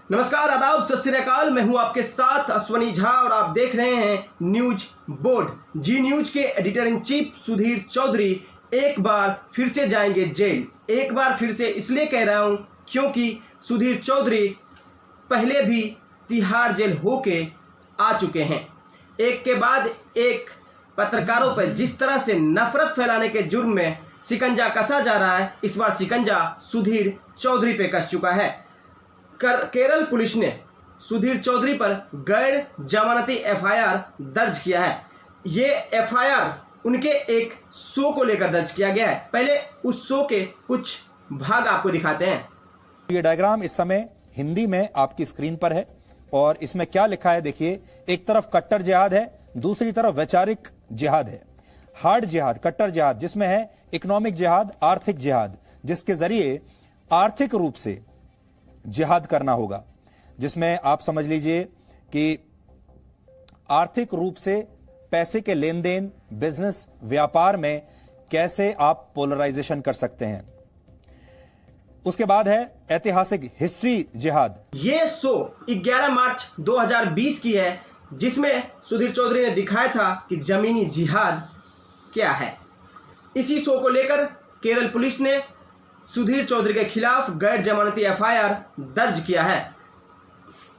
नमस्कार, आदाब, सत श्री अकाल। मैं हूं आपके साथ अश्वनी झा और आप देख रहे हैं न्यूज बोर्ड। जी न्यूज के editor in chief Sudhir Chaudhary एक बार फिर से जाएंगे जेल। एक बार फिर से इसलिए कह रहा हूं क्योंकि सुधीर चौधरी पहले भी तिहाड़ जेल होके आ चुके हैं। एक के बाद एक पत्रकारों पर जिस तरह से नफरत फैलाने के जुर्म में शिकंजा कसा जा रहा है, इस बार शिकंजा सुधीर चौधरी पे कस चुका है। केरल पुलिस ने सुधीर चौधरी पर गैर जमानती एफआईआर दर्ज किया है। ये एफआईआर उनके एक शो को लेकर दर्ज किया गया है। पहले उस शो के कुछ भाग आपको दिखाते हैं। ये डायग्राम इस समय हिंदी में आपकी स्क्रीन पर है और इसमें क्या लिखा है देखिए। एक तरफ कट्टर जिहाद है, दूसरी तरफ वैचारिक जिहाद है। हार्ड जिहाद, कट्टर जिहाद, जिसमें है इकोनॉमिक जिहाद, आर्थिक जिहाद, जिसके जरिए आर्थिक रूप से जिहाद करना होगा, जिसमें आप समझ लीजिए कि आर्थिक रूप से पैसे के लेन देन, बिजनेस, व्यापार में कैसे आप पोलराइजेशन कर सकते हैं। उसके बाद है ऐतिहासिक हिस्ट्री जिहाद। ये शो 11 मार्च 2020 की है, जिसमें सुधीर चौधरी ने दिखाया था कि जमीनी जिहाद क्या है। इसी शो को लेकर केरल पुलिस ने सुधीर चौधरी के खिलाफ गैर जमानती एफआईआर दर्ज किया है।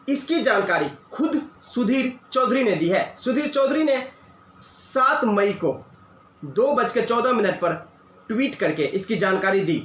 इसकी जानकारी खुद सुधीर चौधरी ने दी है। सुधीर चौधरी ने 7 मई को 2:14 पर ट्वीट करके इसकी जानकारी दी।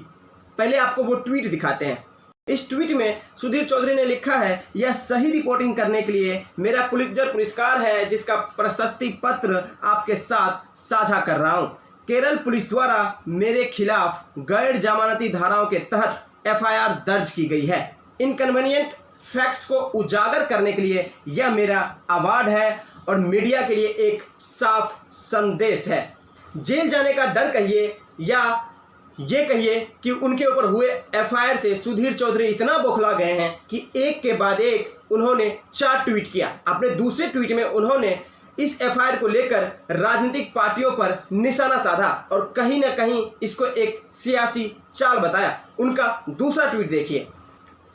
पहले आपको वो ट्वीट दिखाते हैं। इस ट्वीट में सुधीर चौधरी ने लिखा है, यह सही रिपोर्टिंग करने के लिए मेरा पुलित्जर पुरस्कार है, जिसका प्रशस्ति पत्र आपके साथ साझा कर रहा हूं। केरल पुलिस द्वारा मेरे खिलाफ गैर जमानती धाराओं के तहत एफआईआर दर्ज की गई है। इनकन्वीनियंट फैक्ट्स को उजागर करने के लिए यह मेरा अवार्ड है और मीडिया के लिए एक साफ संदेश है। जेल जाने का डर कहिए या ये कहिए कि उनके ऊपर हुए एफआईआर से सुधीर चौधरी इतना बौखला गए हैं कि एक के बाद एक उन्होंने 4 ट्वीट किया। अपने दूसरे ट्वीट में उन्होंने इस एफआईआर को लेकर राजनीतिक पार्टियों पर निशाना साधा और कहीं ना कहीं इसको एक सियासी चाल बताया। उनका दूसरा ट्वीट देखिए।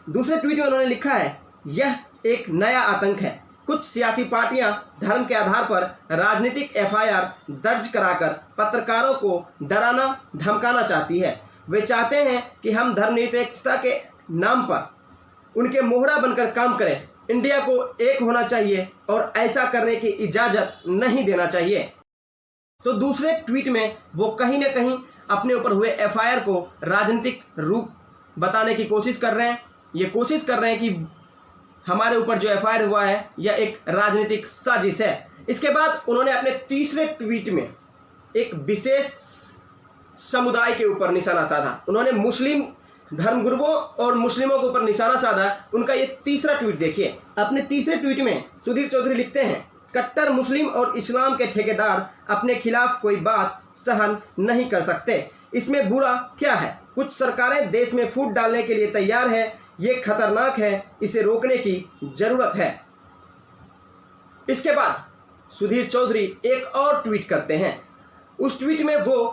दूसरे ट्वीट में उन्होंने लिखा है, यह एक नया आतंक है। कुछ सियासी पार्टियां धर्म के आधार पर राजनीतिक एफआईआर दर्ज कराकर पत्रकारों को डराना धमकाना चाहती है। वे चाहते हैं कि हम धर्मनिरपेक्षता के नाम पर उनके मोहरा बनकर काम करें। इंडिया को एक होना चाहिए और ऐसा करने की इजाजत नहीं देना चाहिए। तो दूसरे ट्वीट में वो कहीं ना कहीं अपने ऊपर हुए एफआईआर को राजनीतिक रूप बताने की कोशिश कर रहे हैं। ये कोशिश कर रहे हैं कि हमारे ऊपर जो एफआईआर हुआ है यह एक राजनीतिक साजिश है। इसके बाद उन्होंने अपने तीसरे ट्वीट में एक विशेष समुदाय के ऊपर निशाना साधा। उन्होंने मुस्लिम धर्मगुरुओं और मुस्लिमों के ऊपर निशाना साधा। उनका ये तीसरा ट्वीट देखिए। अपने तीसरे ट्वीट में सुधीर चौधरी लिखते हैं, कट्टर मुस्लिम और इस्लाम के ठेकेदार अपने खिलाफ कोई बात सहन नहीं कर सकते। इसमें बुरा क्या है? कुछ सरकारें देश में फूट डालने के लिए तैयार है। ये खतरनाक है, इसे रोकने की जरूरत है। इसके बाद सुधीर चौधरी एक और ट्वीट करते हैं। उस ट्वीट में वो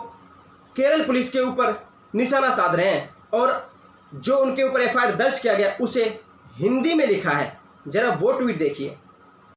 केरल पुलिस के ऊपर निशाना साध रहे हैं और जो उनके ऊपर एफआईआर दर्ज किया गया उसे हिंदी में लिखा है। जरा वो ट्वीट देखिए।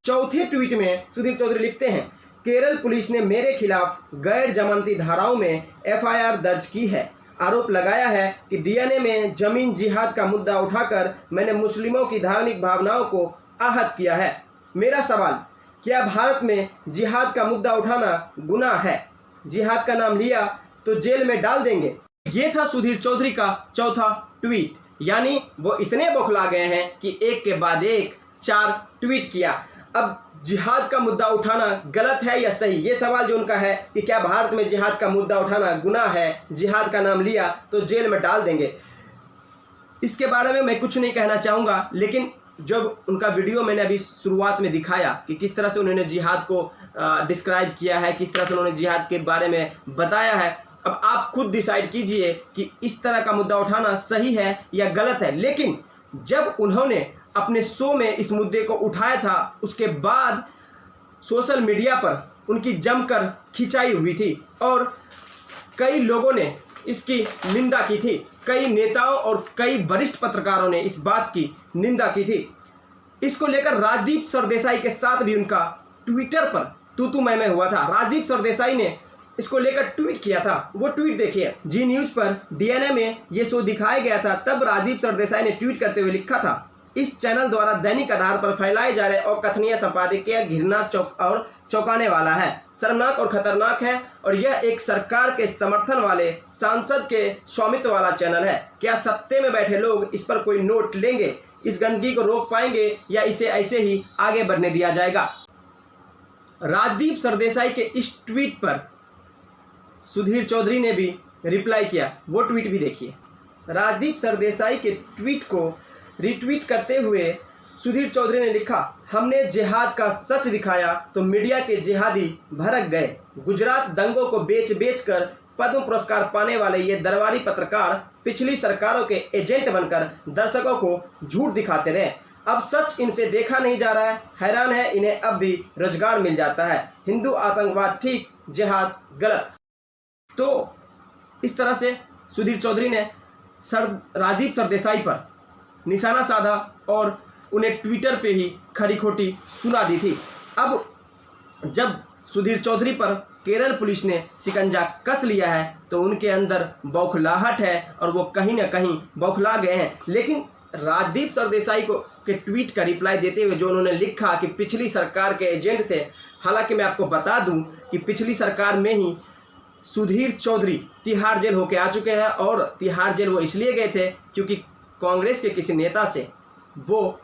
चौथे ट्वीट में सुधीर चौधरी लिखते हैं, केरल पुलिस ने मेरे खिलाफ गैर जमानती धाराओं में एफआईआर दर्ज की है। आरोप लगाया है कि डीएनए में जमीन जिहाद का मुद्दा उठाकर मैंने मुस्लिमों की धार्मिक भावनाओं को आहत किया है। मेरा सवाल, क्या भारत में जिहाद का मुद्दा उठाना गुनाह है? जिहाद का नाम लिया तो जेल में डाल देंगे। ये था सुधीर चौधरी का चौथा ट्वीट। यानी वो इतने बौखला गए हैं कि एक के बाद एक 4 ट्वीट किया। अब जिहाद का मुद्दा उठाना गलत है या सही, ये सवाल जो उनका है कि क्या भारत में जिहाद का मुद्दा उठाना गुनाह है? जिहाद का नाम लिया तो जेल में डाल देंगे। इसके बारे में मैं कुछ नहीं कहना चाहूँगा, लेकिन जब उनका वीडियो मैंने अभी शुरुआत में दिखाया कि किस तरह से उन्होंने जिहाद को डिस्क्राइब किया है, किस तरह से उन्होंने जिहाद के बारे में बताया है, अब आप खुद डिसाइड कीजिए कि इस तरह का मुद्दा उठाना सही है या गलत है। लेकिन जब उन्होंने अपने शो में इस मुद्दे को उठाया था, उसके बाद सोशल मीडिया पर उनकी जमकर खिंचाई हुई थी और कई लोगों ने इसकी निंदा की थी। कई नेताओं और कई वरिष्ठ पत्रकारों ने इस बात की निंदा की थी। इसको लेकर राजदीप सरदेसाई के साथ भी उनका ट्विटर पर तू मैं हुआ था। राजदीप सरदेसाई ने इसको लेकर ट्वीट किया था। वो ट्वीट देखिए। जी न्यूज पर डीएनए में ये शो दिखाया गया था। तब राजदीप सरदेसाई ने ट्वीट करते हुए लिखा था, इस चैनल द्वारा दैनिक आधार पर फैलाए जा रहे अकथनीय संपादकीय घृणा चौंकाने वाला है, शर्मनाक और खतरनाक है, और यह एक सरकार के समर्थन वाले सांसद के स्वामित्व वाला चैनल है। क्या सत्ते में बैठे लोग इस पर कोई नोट लेंगे? इस गंदगी को रोक पाएंगे या इसे ऐसे ही आगे बढ़ने दिया जाएगा? राजदीप सरदेसाई के इस ट्वीट पर सुधीर चौधरी ने भी रिप्लाई किया। वो ट्वीट भी देखिए। राजदीप सरदेसाई के ट्वीट को रिट्वीट करते हुए सुधीर चौधरी ने लिखा, हमने जिहाद का सच दिखाया तो मीडिया के जिहादी भड़क गए। गुजरात दंगों को बेच कर पद्म पुरस्कार पाने वाले ये दरबारी पत्रकार पिछली सरकारों के एजेंट बनकर दर्शकों को झूठ दिखाते रहे। अब सच इनसे देखा नहीं जा रहा है। हैरान है इन्हें अब भी रोजगार मिल जाता है। हिंदू आतंकवाद ठीक, जिहाद गलत। तो इस तरह से सुधीर चौधरी ने राजदीप सरदेसाई पर निशाना साधा और उन्हें ट्विटर पे ही खरी खोटी सुना दी थी। अब जब सुधीर चौधरी पर केरल पुलिस ने शिकंजा कस लिया है तो उनके अंदर बौखलाहट है और वो कहीं ना कहीं बौखला गए हैं। लेकिन राजदीप सरदेसाई को के ट्वीट का रिप्लाई देते हुए जो उन्होंने लिखा कि पिछली सरकार के एजेंट थे, हालांकि मैं आपको बता दूं कि पिछली सरकार में ही सुधीर चौधरी तिहाड़ जेल होके आ चुके हैं, और तिहाड़ जेल वो इसलिए गए थे क्योंकि कांग्रेस के किसी नेता से वो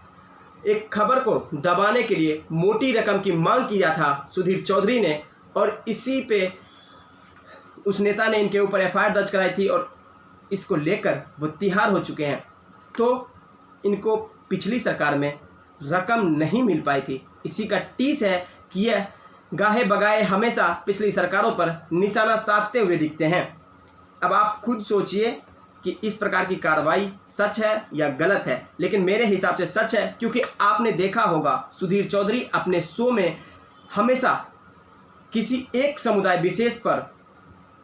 एक खबर को दबाने के लिए मोटी रकम की मांग किया था सुधीर चौधरी ने, और इसी पे उस नेता ने इनके ऊपर एफआईआर दर्ज कराई थी और इसको लेकर वो तिहाड़ हो चुके हैं। तो इनको पिछली सरकार में रकम नहीं मिल पाई थी। इसी का टीस है कि यह गाहे बगाए हमेशा पिछली सरकारों पर निशाना साधते हुए दिखते हैं। अब आप खुद सोचिए कि इस प्रकार की कार्रवाई सच है या गलत है, लेकिन मेरे हिसाब से सच है, क्योंकि आपने देखा होगा सुधीर चौधरी अपने शो में हमेशा किसी एक समुदाय विशेष पर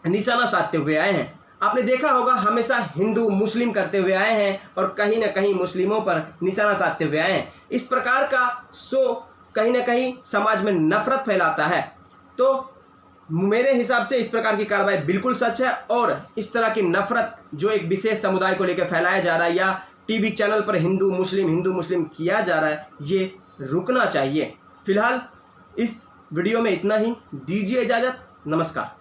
निशाना साधते हुए आए हैं। आपने देखा होगा हमेशा हिंदू मुस्लिम करते हुए आए हैं और कहीं ना कहीं मुस्लिमों पर निशाना साधते हुए आए हैं। इस प्रकार का शो कहीं ना कहीं समाज में नफरत फैलाता है। तो मेरे हिसाब से इस प्रकार की कार्रवाई बिल्कुल सच है, और इस तरह की नफरत जो एक विशेष समुदाय को लेकर फैलाया जा रहा है या टीवी चैनल पर हिंदू मुस्लिम किया जा रहा है, ये रुकना चाहिए। फिलहाल इस वीडियो में इतना ही। दीजिए इजाज़त। नमस्कार।